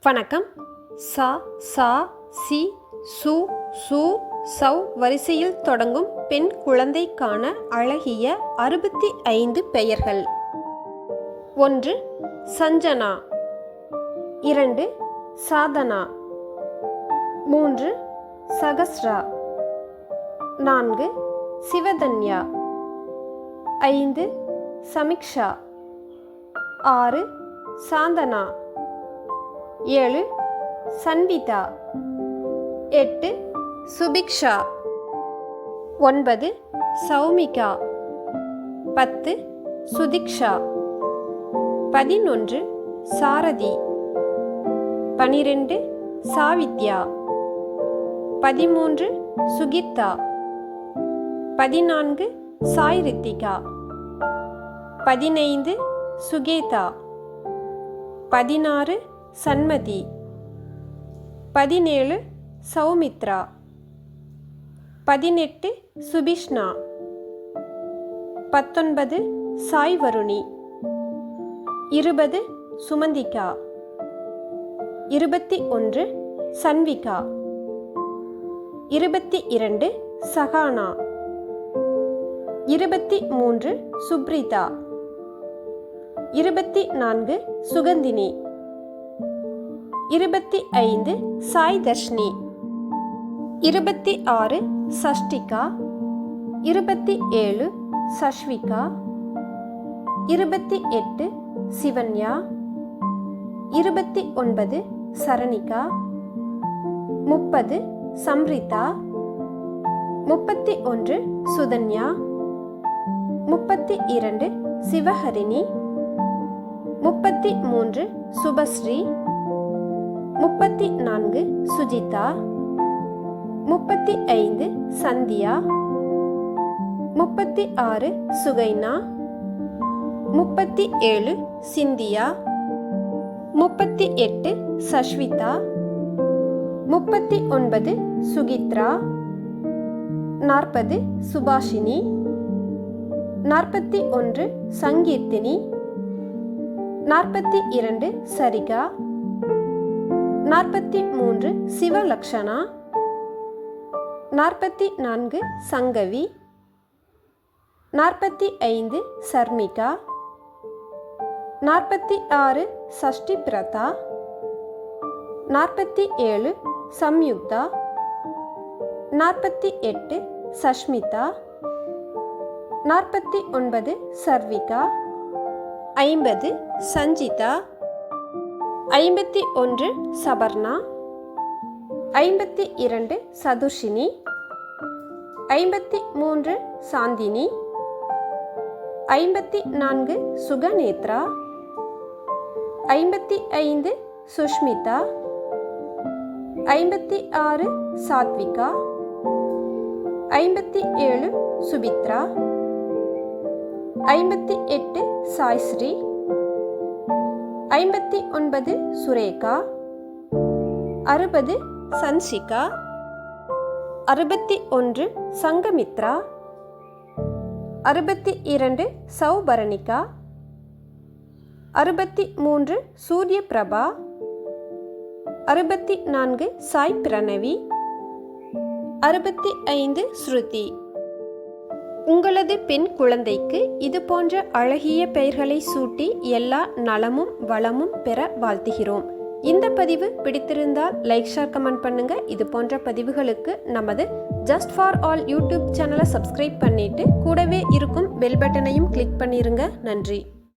வணக்கம். சா, சா, சி, சு, சு, சௌ வரிசையில் தொடங்கும் பெண் குழந்தைக்கான அழகிய 65 பெயர்கள். 1. சஞ்சனா. 2. சாதனா. 3. சகஸ்ரா. 4. சிவதன்யா. 5. சமிக்ஷா. 6. சாந்தனா. 7. சன்விதா. 8. சுபிக்ஷா. 9. சௌமிகா. 10. சுதிக்ஷா. 11. சாரதி. 12. சாவித்யா. 13. சுகிதா. 14. சாய் ரித்திகா. 15. சுகேதா. 16. சன்மதி. 17. சௌமித்ரா. 18. சுபிஷ்ணா. 19. சாய் வருணி. 20. சுமந்திகா. 21. சன்விகா. 22. சஹானா. 23. சுப்ரிதா. 24. சுகந்தினி. 25. சாய் தர்ஷினி. 26. சஷ்டிகா. 27. சஷ்விகா. 28. சிவன்யா. 29. சரணிகா. 30. சம்ரிதா. 31. சுதன்யா. 32. சிவஹரிணி. 33. சுபஸ்ரீ. 34. சுஜிதா. 35. சந்தியா. 36. சுகைனா. 37. சிந்தியா. 38. சஷ்விதா. 39. சுகித்ரா. 40. சுபாஷினி. 41. சங்கீர்த்தினி. 42. சரிகா. 43. சிவலக்ஷணா. 44. சங்கவி. 45. சர்மிகா. 46. சஷ்டி பிரதா. 47. சம்யுக்தா. 48. சஷ்மிதா. 49. சர்விகா. 50. சஞ்சிதா. 51. சபர்ணா. 52. சதுர்ஷினி. 53. சாந்தினி. 54. சுகநேத்ரா. 55. சுஷ்மிதா. 56. சாத்விகா. 57. சுபித்ரா. 58. சாய்ஸ்ரீ. 59. சுரேகா. 60. சன்ஷிகா. 61. சங்கமித்ரா. 62. சௌபரணிகா. 63. சூரிய பிரபா. 64. சாய் பிரணவி. 65. ஸ்ருதி. உங்களது பெண் குழந்தைக்கு இது போன்ற அழகிய பெயர்களை சூட்டி எல்லா நலமும் வளமும் பெற வாழ்த்துகிறோம். இந்த பதிவு பிடித்திருந்தால் லைக், ஷேர், கமெண்ட் பண்ணுங்க. இது போன்ற பதிவுகளுக்கு நமது ஜஸ்ட் ஃபார் ஆல் யூடியூப் சேனலை சப்ஸ்கிரைப் பண்ணிட்டு கூடவே இருக்கும் பெல் பட்டனையும் கிளிக் பண்ணிருங்க. நன்றி.